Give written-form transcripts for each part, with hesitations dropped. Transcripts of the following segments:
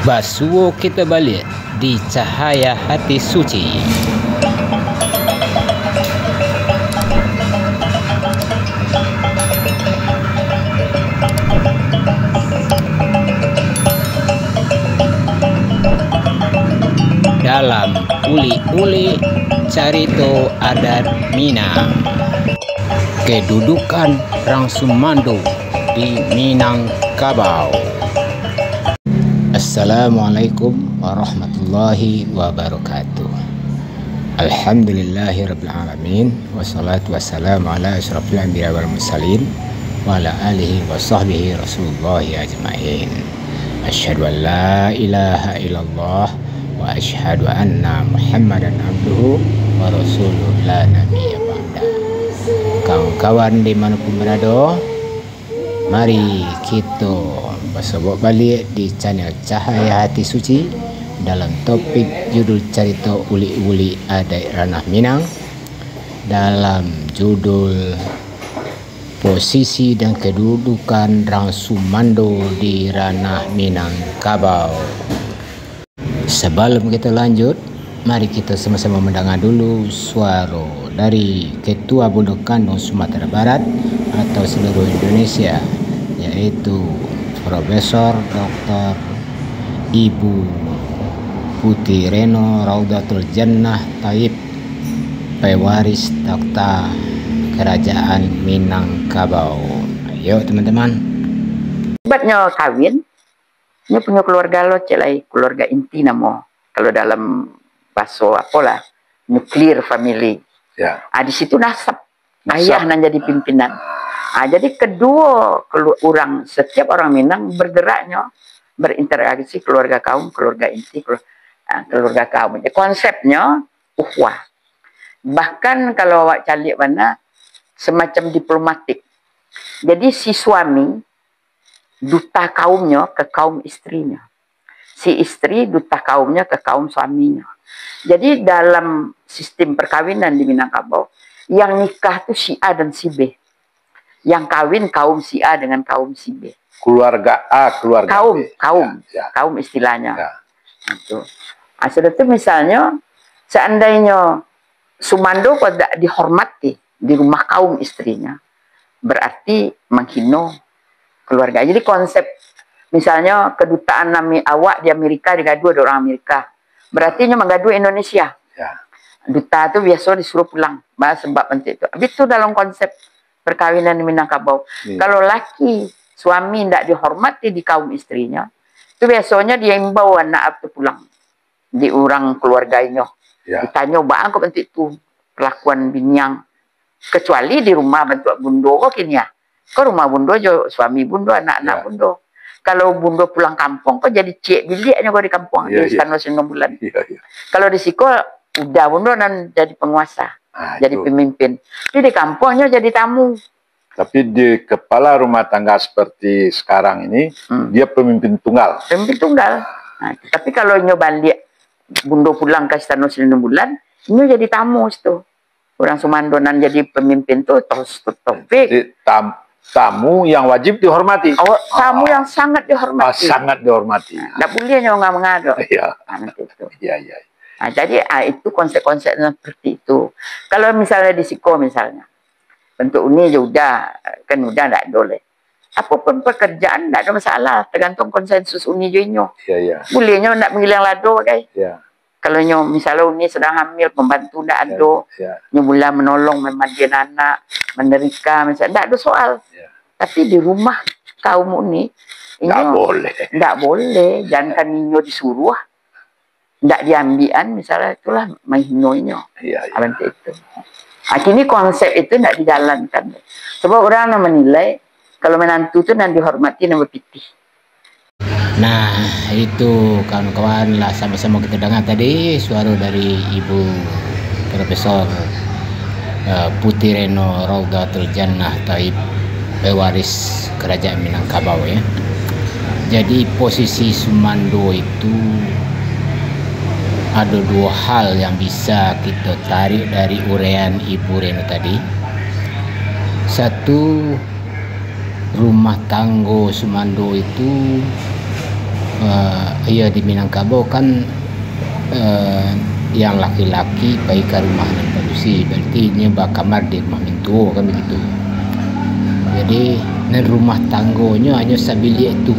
Basuo kita balik di cahaya hati suci. Dalam uli-uli carito adat Minang. Kedudukan Rang Sumando di Minangkabau. Assalamualaikum warahmatullahi wabarakatuh. Alhamdulillahirabbil alamin wassalatu wassalamu ala asyrafil anbiya wal mursalin wa ala alihi wa sahbihi rasulullahi ajmain. Asyhadu an la ilaha illallah wa asyhadu anna Muhammadan abduhu wa rasuluh la nabiyya ba'da. Kawan-kawan dimanapun berada, mari kita bersama balik di channel Cahaya Hati Suci dalam topik judul cerita uli-uli adat ranah Minang, dalam judul posisi dan kedudukan Rang Sumando di ranah Minangkabau. Sebelum kita lanjut, mari kita sama-sama mendengar dulu suara dari Ketua Bondo Kandung Sumatera Barat atau seluruh Indonesia, yaitu Profesor Dr. Ibu Putih Reno Raudatul Jannah Taib, pewaris takhta Kerajaan Minangkabau. Ayo teman-teman. Hebatnya kawin, ini punya keluarga lo celai, keluarga inti namo. Kalau dalam bahasa apalah, nuklir family. Ya. Di situ nasab. Ayah nan jadi pimpinan. Jadi kedua orang, setiap orang Minang bergeraknya, berinteraksi keluarga kaum, keluarga inti, keluarga kaum. Jadi konsepnya uhwah. Bahkan kalau awak calik mana, semacam diplomatik. Jadi si suami duta kaumnya ke kaum istrinya. Si istri duta kaumnya ke kaum suaminya. Jadi dalam sistem perkawinan di Minangkabau, yang nikah itu si A dan si B. Yang kawin kaum si A dengan kaum si B. Keluarga A, keluarga kaum, B. Kaum, ya. Kaum istilahnya. Ya. Itu. Sudah itu misalnya, seandainya Sumando tidak dihormati di rumah kaum istrinya, berarti menghina keluarga. Jadi konsep, misalnya kedutaan nami awak di Amerika digadu ada orang Amerika, berarti menggadu Indonesia. Ya. Duta itu biasa disuruh pulang, sebab nanti itu. Habis itu dalam konsep perkawinan di Minangkabau. Kalau laki suami tidak dihormati di kaum istrinya, itu biasanya dia imbau anak itu pulang di orang keluarganya. Ya. Ditanya bang kok nanti itu perlakuan biniang, kecuali di rumah bentuk bundo kok kini ya. Kok rumah bundo jo suami bundo, anak-anak bundo. Kalau bundo pulang kampung kok jadi cik biliknya kok di kampung di Istana 9 bulan. Kalau di Siko udah bundo dan jadi penguasa. Jadi pemimpin. Jadi di kampungnya jadi tamu. Tapi di kepala rumah tangga seperti sekarang ini, dia pemimpin tunggal. Pemimpin tunggal. Tapi kalau nyoba balik, bundo pulang ke Istana 9 bulan, ini jadi tamu itu. Orang Sumandonan jadi pemimpin tuh terus topik. Tamu yang wajib dihormati. Tamu yang sangat dihormati. Sangat dihormati. Tidak boleh nggak mengada. Iya. Iya. Jadi itu konsep-konsepnya seperti itu. Kalau misalnya di Siko misalnya, bentuk ini udah tidak boleh. Apapun pekerjaan tidak ada masalah, tergantung konsensus uni joinyo. Bolehnya tidak mengilang lado, guys. Kalau misalnya uni sedang hamil, pembantu tidak ada, mula menolong, memandikan anak, menerika, misalnya tidak ada soal. Tapi di rumah kaum uni, tidak boleh, jangan kami disuruh. Tidak diambilan, misalnya itulah menghinoinya. Itu. Kini konsep itu tidak dijalankan. Sebab orang menilai kalau menantu itu nanti dihormati dan berpitih. Nah itu kawan-kawan lah, sama-sama kita dengar tadi suara dari Ibu Profesor Putih Reno Raudatul Jannah Taib, pewaris Kerajaan Minangkabau ya. Jadi posisi Sumando itu ada dua hal yang bisa kita tarik dari uraian Ibu Reno tadi. Satu, rumah tangga Sumando itu Iya di Minangkabau kan yang laki-laki baik ke rumah non produksi, berarti ini kamar di rumah mintuo kan begitu. Jadi nen rumah tanggonya hanya sebilik itu.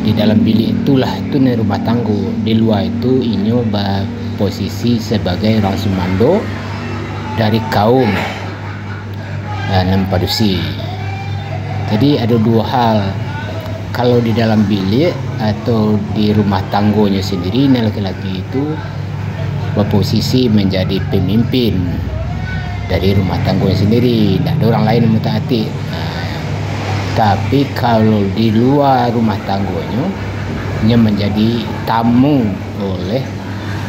Di dalam bilik itulah itu nen rumah tanggo. Di luar itu inyo posisi sebagai orang Sumando dari kaum non produksi. Jadi ada dua hal. Kalau di dalam bilik atau di rumah tanggonya sendiri, laki-laki itu berposisi menjadi pemimpin dari rumah tanggonya sendiri, tidak ada orang lain yang mentaati. Tapi kalau di luar rumah tanggonya, dia menjadi tamu oleh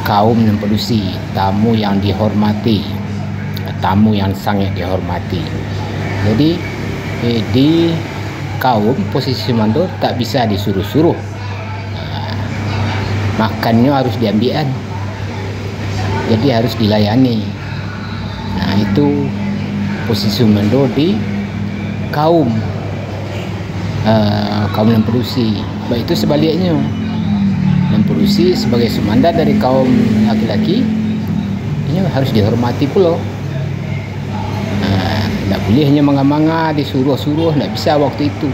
kaum non produksi, tamu yang dihormati, tamu yang sangat dihormati. Jadi di kaum posisi Sumando tak bisa disuruh-suruh, makannya harus diambilan, jadi harus dilayani. Nah itu posisi Sumando di kaum non produksi. Baik itu sebaliknya, non produksi sebagai sumanda dari kaum laki-laki ini harus dihormati pula. Tidak boleh hanya manga-manga disuruh-suruh, tidak bisa waktu itu.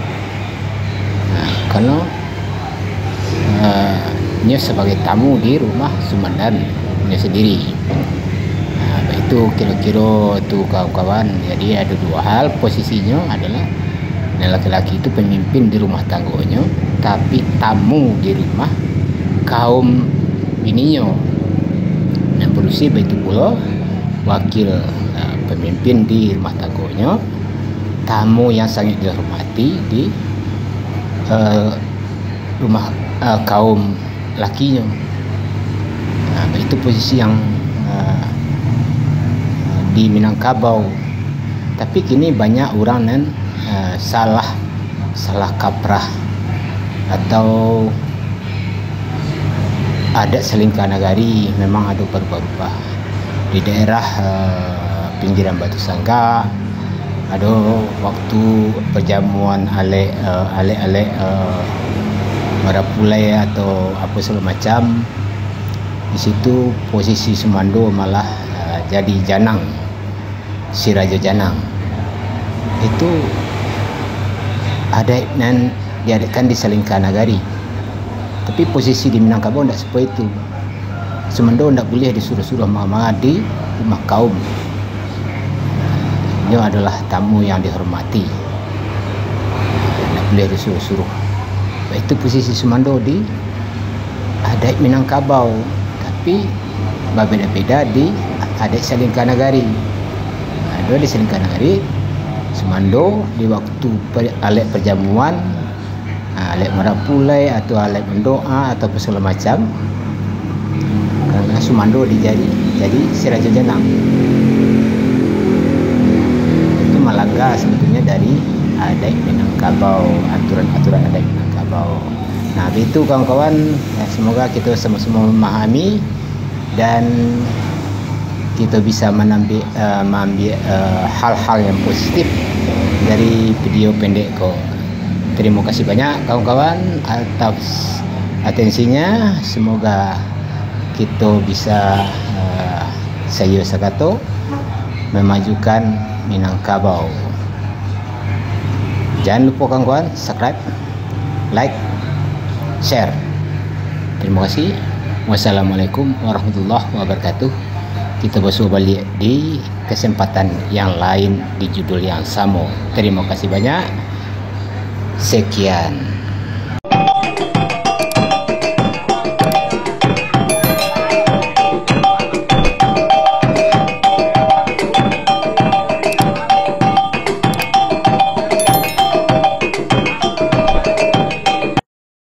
Karena dia sebagai tamu di rumah sumandannya sendiri. Itu kira-kira itu kawan-kawan. Jadi ada dua hal, posisinya adalah laki-laki itu pemimpin di rumah tanggonya, tapi tamu di rumah kaum bininya. Dan produksi begitu pula wakil pemimpin di rumah tanggonya, tamu yang sangat dihormati di rumah kaum lakinya. Itu posisi yang di Minangkabau. Tapi kini banyak orang yang salah kaprah atau adat selingkah nagari memang ada berubah-ubah. Di daerah pinggiran Batu Sangga ada waktu perjamuan alek Marapulai atau apa segala macam. Di situ posisi Sumando malah jadi janang, si Raja Janang. Itu adat dan diadakan di Selingkah Nagari. Tapi posisi di Minangkabau tidak seperti itu. Sumando tidak boleh disuruh-suruh mama di rumah kaum. Ini adalah tamu yang dihormati, tidak boleh disuruh-suruh. Itu posisi Sumando di adat Minangkabau, tapi berbeda-beda di adat Selingkah Nagari. Ada di Selingkah Nagari, Sumando di waktu alek perjamuan, alek Marapulai atau alek mendoa atau segala macam, karena Sumando jadi si Raja Janang. Itu melanggar sebetulnya dari adat Minangkabau, aturan-aturan adat Minangkabau. Nah itu kawan-kawan, semoga kita sama-sama memahami dan kita bisa mengambil hal-hal yang positif dari video pendek kau. Terima kasih banyak kawan-kawan atas atensinya. Semoga kita bisa saya sakato memajukan Minangkabau. Jangan lupa kawan-kawan subscribe, like, share. Terima kasih. Wassalamualaikum warahmatullahi wabarakatuh. Kita bersuah balik di kesempatan yang lain di judul yang sama. Terima kasih banyak. Sekian.